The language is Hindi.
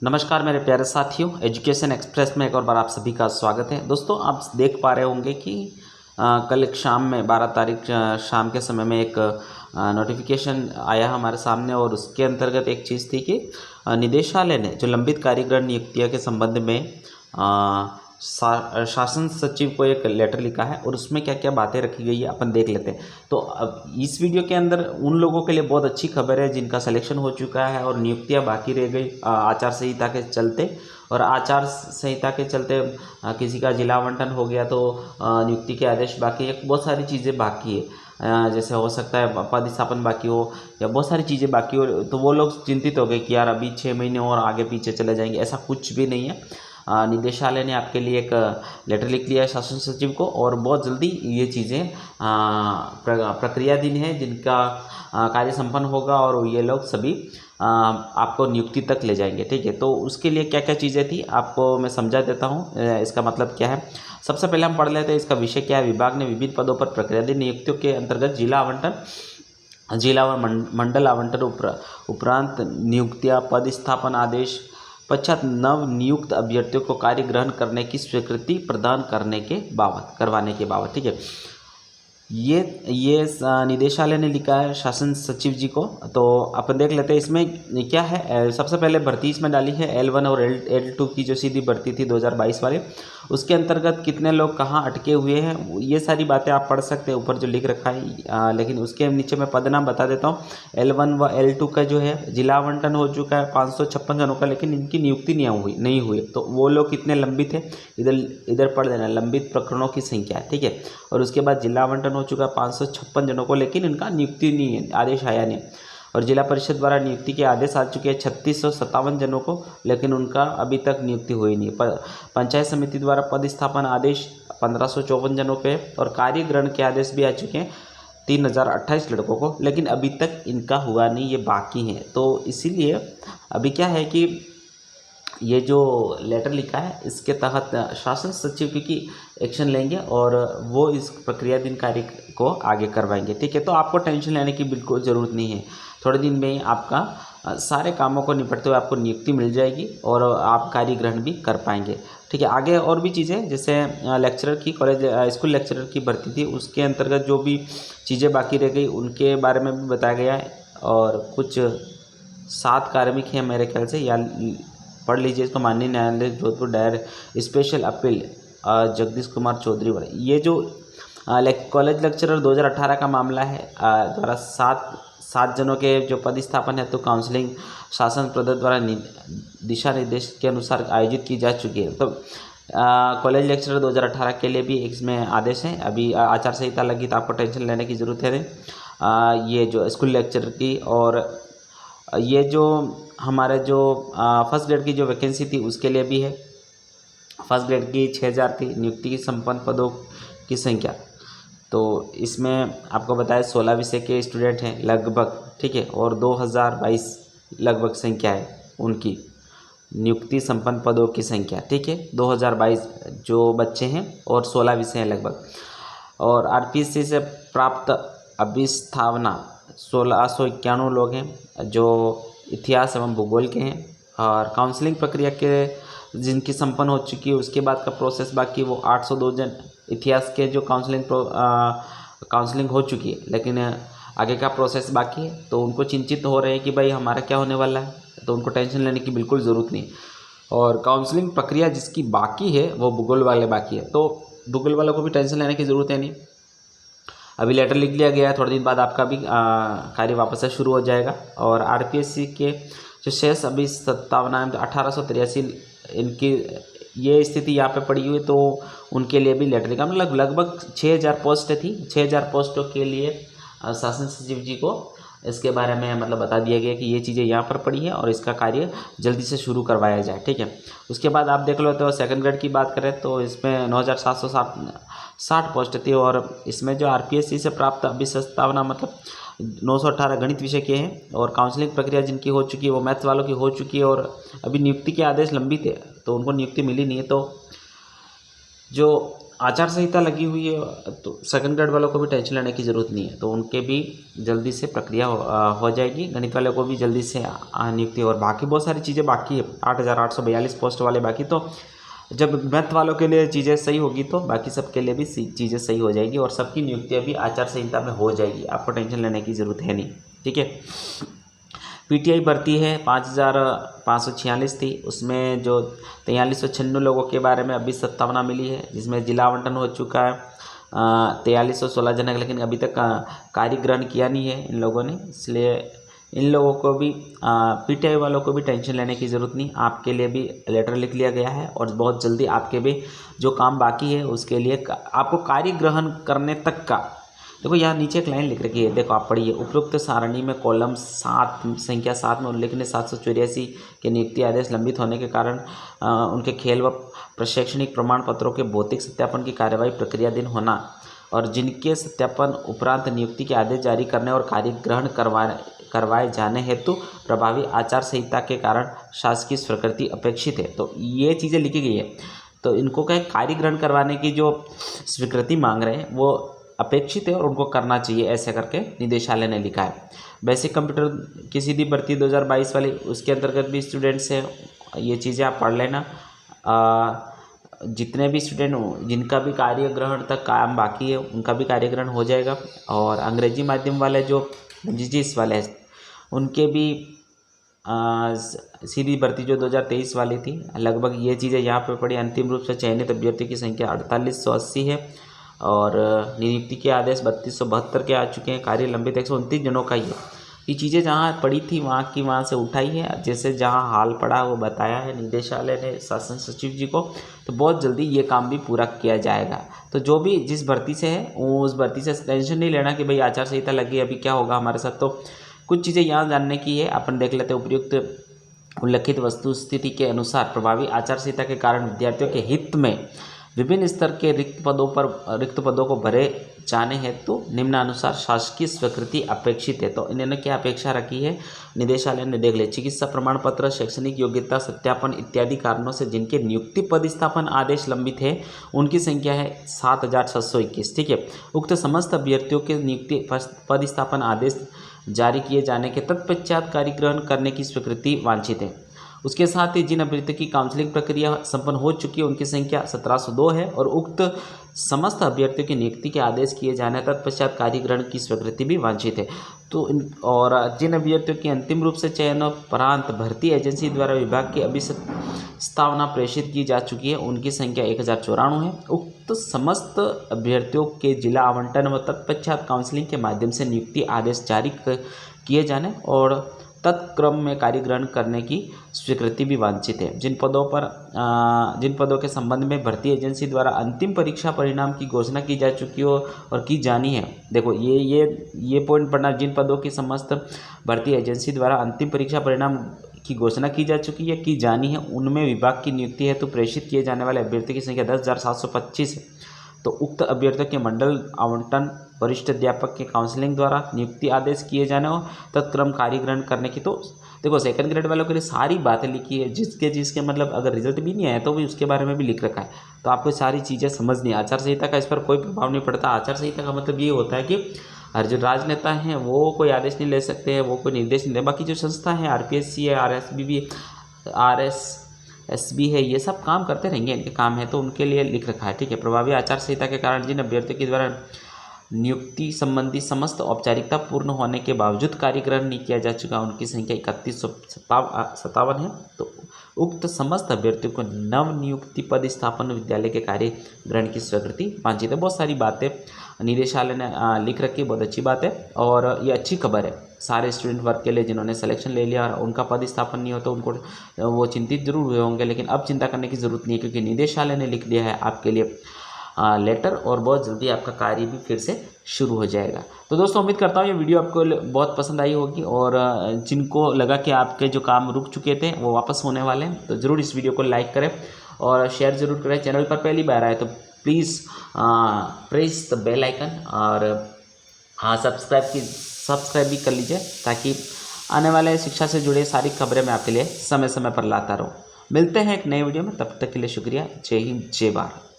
नमस्कार मेरे प्यारे साथियों, एजुकेशन एक्सप्रेस में एक और बार आप सभी का स्वागत है। दोस्तों, आप देख पा रहे होंगे कि कल एक शाम में 12 तारीख शाम के समय में एक नोटिफिकेशन आया हमारे सामने और उसके अंतर्गत एक चीज़ थी कि निदेशालय ने जो लंबित कार्यग्रहण नियुक्तियों के संबंध में शासन सचिव को एक लेटर लिखा है और उसमें क्या क्या बातें रखी गई है अपन देख लेते हैं। तो अब इस वीडियो के अंदर उन लोगों के लिए बहुत अच्छी खबर है जिनका सिलेक्शन हो चुका है और नियुक्तियां बाकी रह गई आचार संहिता के चलते। और आचार संहिता के चलते किसी का जिला आवंटन हो गया तो नियुक्ति के आदेश बाकी है, बहुत सारी चीज़ें बाकी है। जैसे हो सकता है पदस्थापन बाकी हो या बहुत सारी चीज़ें बाकी हो, तो वो लोग चिंतित हो गए कि यार अभी 6 महीने और आगे पीछे चले जाएंगे। ऐसा कुछ भी नहीं है। निदेशालय ने आपके लिए एक लेटर लिख लिया है शासन सचिव को और बहुत जल्दी ये चीज़ें प्रक्रियाधीन है जिनका कार्य संपन्न होगा और ये लोग सभी आपको नियुक्ति तक ले जाएंगे। ठीक है, तो उसके लिए क्या क्या चीज़ें थी आपको मैं समझा देता हूँ। इसका मतलब क्या है, सबसे पहले हम पढ़ लेते हैं इसका विषय क्या है। विभाग ने विभिन्न पदों पर प्रक्रियाधीन नियुक्तियों के अंतर्गत जिला आवंटन, जिला व मंडल आवंटन उपरांत नियुक्तियां, पद स्थापन आदेश पश्चात नव नियुक्त अभ्यर्थियों को कार्य ग्रहण करने की स्वीकृति प्रदान करवाने के बाबत। ठीक है, ये निदेशालय ने लिखा है शासन सचिव जी को। तो अपन देख लेते हैं इसमें क्या है। सबसे पहले भर्ती इसमें डाली है L1 और L2 की जो सीधी भर्ती थी 2022 वाले, उसके अंतर्गत कितने लोग कहाँ अटके हुए हैं ये सारी बातें आप पढ़ सकते हैं ऊपर जो लिख रखा है। लेकिन उसके नीचे मैं पद नाम बता देता हूँ। L1 व L2 का जो है जिला आवंटन हो चुका है 556 जनों का, लेकिन इनकी नियुक्ति नहीं हुई। तो वो लोग कितने लंबित है इधर पढ़ देना, लंबित प्रकरणों की संख्या है। ठीक है, और उसके बाद जिला आवंटन हो चुका 556 जनों को, लेकिन इनका नियुक्ति नहीं है, आदेश आया नहीं। और जिला परिषद द्वारा नियुक्ति के आदेश आ चुके हैं 3657 जनों को, लेकिन उनका अभी तक नियुक्ति हुई नहीं। पंचायत समिति द्वारा पद स्थापन आदेश 1554 जनों पे और कार्य ग्रहण के आदेश भी आ चुके हैं 3028 लड़कों को, लेकिन अभी तक इनका हुआ नहीं, ये बाकी हैं। तो इसीलिए अभी क्या है कि ये जो लेटर लिखा है इसके तहत शासन सचिव की एक्शन लेंगे और वो इस प्रक्रियाधीन कार्य को आगे करवाएंगे। ठीक है, तो आपको टेंशन लेने की बिल्कुल ज़रूरत नहीं है। थोड़े दिन में ही आपका सारे कामों को निपटते हुए आपको नियुक्ति मिल जाएगी और आप कार्य ग्रहण भी कर पाएंगे। ठीक है, आगे और भी चीज़ें जैसे लेक्चरर की स्कूल लेक्चरर की भर्ती थी, उसके अंतर्गत जो भी चीज़ें बाकी रह गई उनके बारे में भी बताया गया है। और कुछ 7 कार्मिक हैं मेरे ख्याल से, या पढ़ लीजिए इसको। माननीय न्यायालय जोधपुर दायर स्पेशल अपील जगदीश कुमार चौधरी वाला, ये जो कॉलेज लेक्चरर 2018 का मामला है द्वारा 7 जनों के जो पद स्थापन है तो काउंसलिंग शासन प्रदत्त द्वारा दिशा निर्देश के अनुसार आयोजित की जा चुकी है। तो कॉलेज लेक्चरर 2018 के लिए भी इसमें आदेश है। अभी आचार संहिता लगी तो आपको टेंशन लेने की ज़रूरत है नहीं। ये जो स्कूल लेक्चरर की और ये जो हमारे जो फर्स्ट ग्रेड की जो वैकेंसी थी उसके लिए भी है। फर्स्ट ग्रेड की 6000 थी नियुक्ति की संपन्न पदों की संख्या। तो इसमें आपको बताया 16 विषय के स्टूडेंट हैं लगभग। ठीक है, और 2022 लगभग संख्या है उनकी नियुक्ति संपन्न पदों की संख्या। ठीक है, 2022 जो बच्चे हैं और 16 विषय हैं लगभग। और RPSC से प्राप्त अभिस्थापना 1691 लोग हैं जो इतिहास एवं भूगोल के हैं। और काउंसलिंग प्रक्रिया के जिनकी संपन्न हो चुकी है उसके बाद का प्रोसेस बाकी वो 802 जन इतिहास के जो काउंसलिंग हो चुकी है, लेकिन आगे का प्रोसेस बाकी है। तो उनको चिंतित हो रहे हैं कि भाई हमारा क्या होने वाला है, तो उनको टेंशन लेने की बिल्कुल ज़रूरत नहीं। और काउंसलिंग प्रक्रिया जिसकी बाकी है वो भूगोल वाले बाकी है, तो भूगोल वालों को भी टेंशन लेने की ज़रूरत है नहीं। अभी लेटर लिख लिया गया है, थोड़े दिन बाद आपका भी कार्य वापस से शुरू हो जाएगा। और RPSC के जो शेष अभी 1883 इनकी ये स्थिति यहाँ पे पड़ी हुई, तो उनके लिए भी लेटर लिखा। मतलब लगभग 6000 पोस्ट थी, 6000 पोस्टों के लिए शासन सचिव जी को इसके बारे में मतलब बता दिया गया कि ये चीज़ें यहाँ पर पड़ी है और इसका कार्य जल्दी से शुरू करवाया जाए। ठीक है, उसके बाद आप देख लो तो सेकंड ग्रेड की बात करें तो इसमें 9760 पोस्ट थी और इसमें जो RPSC से प्राप्त अभिस्थापना मतलब 918 गणित विषय के हैं। और काउंसलिंग प्रक्रिया जिनकी हो चुकी है वो मैथ्स वालों की हो चुकी है और अभी नियुक्ति के आदेश लंबित है तो उनको नियुक्ति मिली नहीं है। तो जो आचार संहिता लगी हुई है तो सेकंड ग्रेड वालों को भी टेंशन लेने की ज़रूरत नहीं है, तो उनके भी जल्दी से प्रक्रिया हो जाएगी। गणित वालों को भी जल्दी से नियुक्ति, और बाकी बहुत सारी चीज़ें बाकी है, 8,842 पोस्ट वाले बाकी। तो जब मैथ वालों के लिए चीज़ें सही होगी तो बाकी सबके लिए भी चीज़ें सही हो जाएगी, और सबकी नियुक्तियाँ भी आचार संहिता में हो जाएगी, आपको टेंशन लेने की ज़रूरत है नहीं। ठीक है। पीटीआई भर्ती है 5,546 थी, उसमें जो 4396 लोगों के बारे में अभी सत्तावना मिली है, जिसमें जिला आवंटन हो चुका है 4316 जनक, लेकिन अभी तक कार्य ग्रहण किया नहीं है इन लोगों ने, इसलिए इन लोगों को भी पीटीआई वालों को भी टेंशन लेने की ज़रूरत नहीं। आपके लिए भी लेटर लिख लिया गया है, और बहुत जल्दी आपके भी जो काम बाकी है उसके लिए आपको कार्य ग्रहण करने तक का, देखो यहाँ नीचे एक लाइन लिख रखी है, देखो आप पढ़िए। उपरोक्त सारणी में कॉलम 7 संख्या 7 में उल्लेखनीय 784 के नियुक्ति आदेश लंबित होने के कारण उनके खेल व प्रशैक्षणिक प्रमाण पत्रों के भौतिक सत्यापन की कार्यवाही प्रक्रियाधीन होना, और जिनके सत्यापन उपरांत नियुक्ति के आदेश जारी करने और कार्य ग्रहण करवाए जाने हेतु प्रभावी आचार संहिता के कारण शासकीय स्वीकृति अपेक्षित है। तो ये चीज़ें लिखी गई है, तो इनको क्या कार्य ग्रहण करवाने की जो स्वीकृति मांग रहे हैं वो अपेक्षित है और उनको करना चाहिए, ऐसे करके निदेशालय ने लिखा है। बेसिक कंप्यूटर की सीधी भर्ती 2022 वाली, उसके अंतर्गत भी स्टूडेंट्स हैं, ये चीज़ें आप पढ़ लेना। जितने भी स्टूडेंट जिनका भी कार्य ग्रहण तक काम बाकी है उनका भी कार्य ग्रहण हो जाएगा, और अंग्रेजी माध्यम वाले जो जीजीएस वाले हैं उनके भी सीधी भर्ती जो 2023 वाली थी, लगभग ये चीज़ें यहाँ पे पड़ी। अंतिम रूप से चयनित अभ्यर्थियों की संख्या 4880 है, और नियुक्ति के आदेश 3272 के आ चुके हैं। कार्य लंबित 129 जनों का ही है। ये चीज़ें जहाँ पड़ी थी वहाँ से उठाई है, जैसे जहाँ हाल पड़ा वो बताया है निदेशालय ने शासन सचिव जी को, तो बहुत जल्दी ये काम भी पूरा किया जाएगा। तो जो भी जिस भर्ती से है वो उस भर्ती से टेंशन नहीं लेना कि भाई आचार संहिता लगी अभी क्या होगा हमारे साथ। तो कुछ चीज़ें यहाँ जानने की है, अपन देख लेते हैं। उपयुक्त उल्लिखित वस्तु स्थिति के अनुसार प्रभावी आचार संहिता के कारण विद्यार्थियों के हित में विभिन्न स्तर के रिक्त पदों को भरे जाने हेतु निम्नानुसार शासकीय स्वीकृति अपेक्षित है। तो इन्होंने क्या अपेक्षा रखी है निदेशालय ने, देख ले। चिकित्सा प्रमाण पत्र, शैक्षणिक योग्यता सत्यापन इत्यादि कारणों से जिनके नियुक्ति पदस्थापन आदेश लंबित है उनकी संख्या है 7621। ठीक है। उक्त समस्त अभ्यर्थियों के नियुक्ति पदस्थापन आदेश जारी किए जाने के तत्पश्चात कार्य ग्रहण करने की स्वीकृति वांछित है। उसके साथ ही जिन अभ्यर्थियों की काउंसलिंग प्रक्रिया संपन्न हो चुकी है उनकी संख्या 1702 है, और उक्त समस्त अभ्यर्थियों की नियुक्ति के आदेश किए जाने तत्पश्चात कार्य ग्रहण की स्वीकृति भी वांछित है। तो और जिन अभ्यर्थियों की अंतिम रूप से चयन उपरांत भर्ती एजेंसी द्वारा विभाग की अभिस्तावना प्रेषित की जा चुकी है उनकी संख्या 1094 है। उक्त समस्त अभ्यर्थियों के जिला आवंटन व तत्पश्चात काउंसलिंग के माध्यम से नियुक्ति आदेश जारी किए जाने और तत्क्रम में कार्य ग्रहण करने की स्वीकृति भी वांछित है। जिन पदों के संबंध में भर्ती एजेंसी द्वारा अंतिम परीक्षा परिणाम की घोषणा की जा चुकी हो और की जानी है, देखो ये पॉइंट पढ़ना। जिन पदों की समस्त भर्ती एजेंसी द्वारा अंतिम परीक्षा परिणाम की घोषणा की जा चुकी है की जानी है उनमें विभाग की नियुक्ति हेतु प्रेषित किए जाने वाले अभ्यर्थी की संख्या 10,725 है। तो उक्त अभ्यर्थियों के मंडल आवंटन वरिष्ठ अध्यापक के काउंसलिंग द्वारा नियुक्ति आदेश किए जाने और तत्क्रम कार्य ग्रहण करने की। तो देखो सेकंड ग्रेड वालों के लिए सारी बातें लिखी है, जिसके मतलब अगर रिजल्ट भी नहीं आया तो भी उसके बारे में भी लिख रखा है। तो आपको सारी चीज़ें समझनी है। आचार संहिता का इस पर कोई प्रभाव नहीं पड़ता। आचार संहिता का मतलब ये होता है कि हर जो राजनेता हैं वो कोई आदेश नहीं ले सकते हैं, वो कोई निर्देश नहीं दे। बाकी जो संस्था है आरपीएससी है, आरएसएसबी है, ये सब काम करते रहेंगे, इनके काम है तो उनके लिए लिख रखा है। ठीक है। प्रभावी आचार संहिता के कारण जिन अभ्यर्थियों के द्वारा नियुक्ति संबंधी समस्त औपचारिकता पूर्ण होने के बावजूद कार्य ग्रहण नहीं किया जा चुका उनकी संख्या 3157 है। तो उक्त समस्त अभ्यर्थियों को नव नियुक्ति पद स्थापन विद्यालय के कार्य ग्रहण की स्वीकृति वांछित है। बहुत सारी बातें निदेशालय ने लिख रखी, बहुत अच्छी बात है और ये अच्छी खबर है सारे स्टूडेंट वर्ग के लिए जिन्होंने सिलेक्शन ले लिया और उनका पद स्थापन नहीं होता उनको वो चिंतित जरूर हुए होंगे, लेकिन अब चिंता करने की ज़रूरत नहीं है क्योंकि निदेशालय ने लिख दिया है आपके लिए लेटर और बहुत जल्दी आपका कार्य भी फिर से शुरू हो जाएगा। तो दोस्तों उम्मीद करता हूँ ये वीडियो आपको बहुत पसंद आई होगी और जिनको लगा कि आपके जो काम रुक चुके थे वो वापस होने वाले हैं तो ज़रूर इस वीडियो को लाइक करें और शेयर ज़रूर करें। चैनल पर पहली बार आए तो please press the bell icon और हाँ सब्सक्राइब भी कर लीजिए ताकि आने वाले शिक्षा से जुड़े सारी खबरें मैं आपके लिए समय समय पर लाता रहूँ। मिलते हैं एक नए वीडियो में, तब तक के लिए शुक्रिया। जय हिंद, जय भारत।